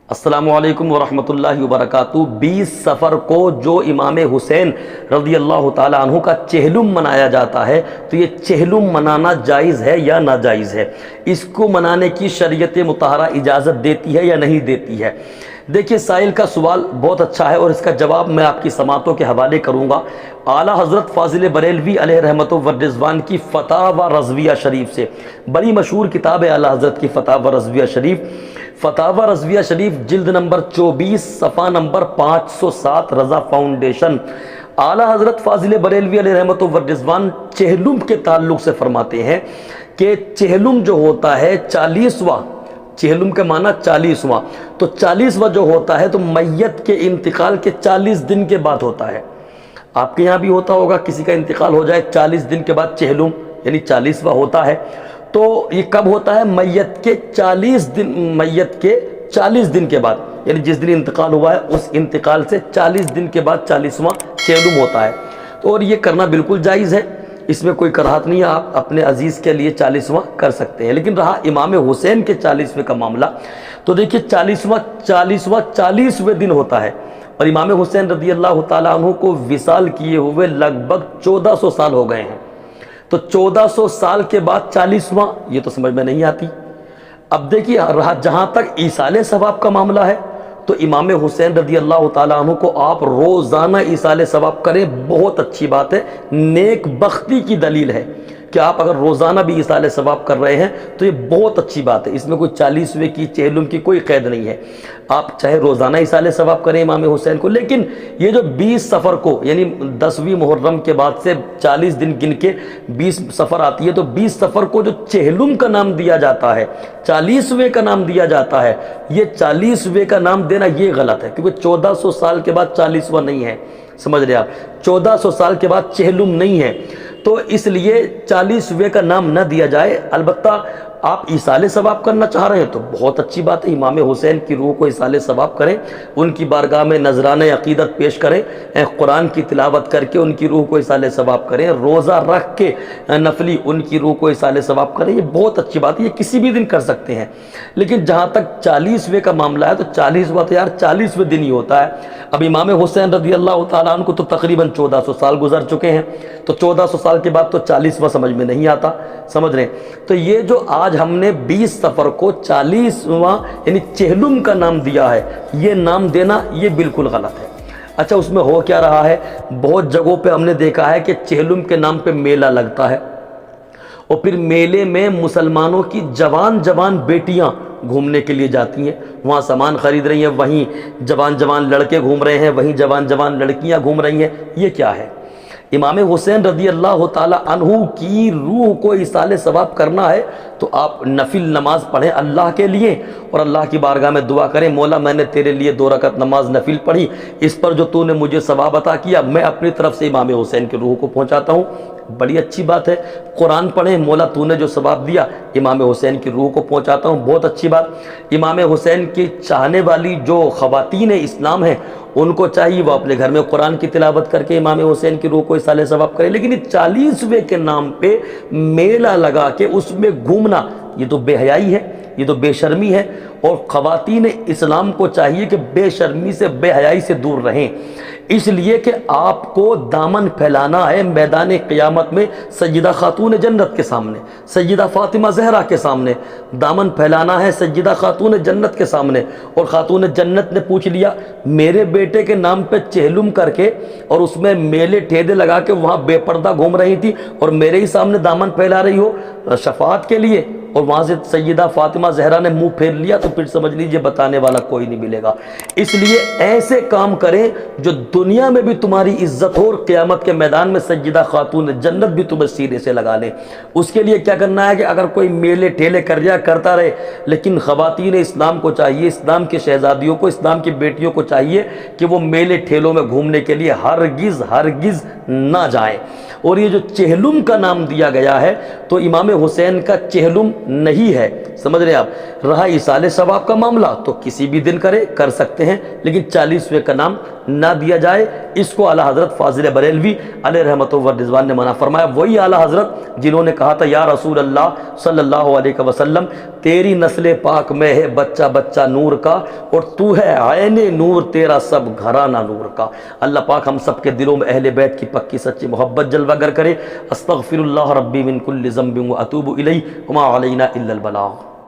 السلام علیکم ورحمۃ اللہ وبرکاتہ۔ 20 سفر کو جو امام حسین رضی اللہ تعالیٰ عنہ کا چہلم منایا جاتا ہے، تو یہ چہلم منانا جائز ہے یا ناجائز ہے؟ اس کو منانے کی شریعت مطہرہ اجازت دیتی ہے یا نہیں دیتی ہے؟ دیکھیے، سائل کا سوال بہت اچھا ہے اور اس کا جواب میں آپ کی سماعتوں کے حوالے کروں گا۔ اعلیٰ حضرت فاضل بریلوی علیہ رحمت و رضوان کی فتاوی رضویہ شریف سے، بڑی مشہور کتاب ہے اعلیٰ حضرت کی فتاوی رضویہ شریف۔ فتاوی رضویہ شریف جلد نمبر 24 صفحہ نمبر 507، رضا فاؤنڈیشن۔ اعلیٰ حضرت فاضل بریلوی علیہ رحمت و رضوان چہلم کے تعلق سے فرماتے ہیں کہ چہلم جو ہوتا ہے 40واں، چہلم کے معنی 40واں، تو 40واں جو ہوتا ہے تو میت کے انتقال کے 40 دن کے بعد ہوتا ہے۔ آپ کے یہاں بھی ہوتا ہوگا، کسی کا انتقال ہو جائے 40 دن کے بعد چہلم یعنی 40واں ہوتا ہے۔ تو یہ کب ہوتا ہے؟ میت کے 40 دن کے بعد، یعنی جس دن انتقال ہوا ہے اس انتقال سے 40 دن کے بعد 40واں چہلم ہوتا ہے۔ تو اور یہ کرنا بالکل جائز ہے، اس میں کوئی کراہت نہیں ہے، آپ اپنے عزیز کے لیے 40واں کر سکتے ہیں۔ لیکن رہا امام حسین کے 40ویں کا معاملہ، تو دیکھیے 40واں 40ویں دن ہوتا ہے، اور امام حسین رضی اللہ تعالیٰ عنہ کو وصال کیے ہوئے لگ بھگ 1400 سال ہو گئے ہیں۔ تو 1400 سال کے بعد 40واں، یہ تو سمجھ میں نہیں آتی۔ اب دیکھیے، رہا جہاں تک ایصال ثواب کا معاملہ ہے، تو امام حسین رضی اللہ تعالیٰ عنہ کو آپ روزانہ ایصال ثواب کریں، بہت اچھی بات ہے، نیک بختی کی دلیل ہے کہ آپ اگر روزانہ بھی ایصال ثواب کر رہے ہیں تو یہ بہت اچھی بات ہے۔ اس میں کوئی 40ویں کی چہلم کی کوئی قید نہیں ہے، آپ چاہے روزانہ ایصال ثواب کریں امام حسین کو۔ لیکن یہ جو 20 سفر کو، یعنی 10ویں محرم کے بعد سے 40 دن گن کے 20 سفر آتی ہے، تو 20 سفر کو جو چہلم کا نام دیا جاتا ہے، 40ویں کا نام دیا جاتا ہے، یہ 40ویں کا نام دینا یہ غلط ہے، کیونکہ 1400 سال کے بعد 40واں نہیں ہے، سمجھ رہے آپ؟ 1400 سال کے بعد چہلم نہیں ہے، تو اس لیے 40ویں کا نام نہ دیا جائے۔ البتہ آپ ایصال ثواب کرنا چاہ رہے ہیں تو بہت اچھی بات ہے، امام حسین کی روح کو ایصال ثواب کریں، ان کی بارگاہ میں نذرانہ عقیدت پیش کریں، قرآن کی تلاوت کر کے ان کی روح کو ایصال ثواب کریں، روزہ رکھ کے نفلی ان کی روح کو ایصال ثواب کریں، یہ بہت اچھی بات ہے، یہ کسی بھی دن کر سکتے ہیں۔ لیکن جہاں تک 40ویں کا معاملہ ہے تو 40واں تو یار 40ویں دن ہی ہوتا ہے۔ اب امام حسین رضی اللہ تعالیٰ عنہ کو تو تقریباً 1400 سال گزر چکے ہیں، تو 1400 سال کے بعد تو 40واں سمجھ میں نہیں آتا، سمجھ رہے ہیں؟ تو یہ جو آج ہم نے 20 سفر کو 40واں یعنی چہلم کا نام دیا ہے، یہ نام دینا یہ بالکل غلط ہے۔ اچھا، اس میں ہو کیا رہا ہے؟ بہت جگہوں پہ ہم نے دیکھا ہے کہ چہلم کے نام پہ میلہ لگتا ہے، اور پھر میلے میں مسلمانوں کی جوان جوان بیٹیاں گھومنے کے لیے جاتی ہیں، وہاں سامان خرید رہی ہیں، وہیں جوان جوان لڑکے گھوم رہے ہیں، وہیں جوان جوان لڑکیاں گھوم رہی ہیں، یہ کیا ہے؟ امام حسین رضی اللہ تعالیٰ عنہ کی روح کو ایصال ثواب کرنا ہے تو آپ نفل نماز پڑھیں اللہ کے لیے، اور اللہ کی بارگاہ میں دعا کریں، مولا میں نے تیرے لیے 2 رکعت نماز نفل پڑھی، اس پر جو تو نے مجھے ثواب عطا کیا میں اپنی طرف سے امام حسین کی روح کو پہنچاتا ہوں، بڑی اچھی بات ہے۔ قرآن پڑھیں، مولا تو نے جو ثواب دیا امام حسین کی روح کو پہنچاتا ہوں، بہت اچھی بات۔ امام حسین کی چاہنے والی جو خواتین اسلام ہیں، ان کو چاہیے وہ اپنے گھر میں قرآن کی تلاوت کر کے امام حسین کی روح کو ایصال ثواب کرے۔ لیکن یہ 40ویں کے نام پہ میلہ لگا کے اس میں گھومنا، یہ تو بے حیائی ہے، یہ تو بے شرمی ہے، اور خواتین اسلام کو چاہیے کہ بے شرمی سے بے حیائی سے دور رہیں، اس لیے کہ آپ کو دامن پھیلانا ہے میدان قیامت میں سیدہ خاتون جنت کے سامنے، سیدہ فاطمہ زہرا کے سامنے دامن پھیلانا ہے، سیدہ خاتون جنت کے سامنے۔ اور خاتون جنت نے پوچھ لیا، میرے بیٹے کے نام پہ چہلم کر کے اور اس میں میلے ٹھیلے لگا کے وہاں بے پردہ گھوم رہی تھی، اور میرے ہی سامنے دامن پھیلا رہی ہو شفاعت کے لیے، اور وہاں سے سیدہ فاطمہ زہرا نے منہ پھیر لیا، تو پھر سمجھ لیجئے بتانے والا کوئی نہیں ملے گا۔ اس لیے ایسے کام کریں جو دنیا میں بھی تمہاری عزت ہو، اور قیامت کے میدان میں سیدہ خاتون جنت بھی تمہیں سینے سے لگا لے۔ اس کے لیے کیا کرنا ہے کہ اگر کوئی میلے ٹھیلے کرتا رہے، لیکن خواتین اسلام کو چاہیے، اسلام کی شہزادیوں کو، اسلام کی بیٹیوں کو چاہیے کہ وہ میلے ٹھیلوں میں گھومنے کے لیے ہرگز نہ جائیں۔ اور یہ جو چہلم کا نام دیا گیا ہے تو امام حسین کا چہلم نہیں ہے، سمجھ رہے آپ؟ رہا ایصال ثواب کا معاملہ تو کسی بھی دن کر سکتے ہیں، لیکن 40ویں کا نام نہ دیا جائے، اس کو اعلیٰ حضرت فاضل بریلوی علیہ رحمت و رضوان نے منع فرمایا۔ وہی اعلیٰ حضرت جنہوں نے کہا تھا یا رسول اللہ صلی اللہ علیہ وسلم تیری نسل پاک میں ہے بچہ بچہ نور کا، اور تو ہے عین نور، تیرا سب گھرانہ نور کا۔ اللہ پاک ہم سب کے دلوں میں اہل بیت کی پکی سچی محبت جلوہ گر کرے۔ استغفر اللہ ربی من کل ذنب و اتوب الیہ وما علینا الا البلاغ۔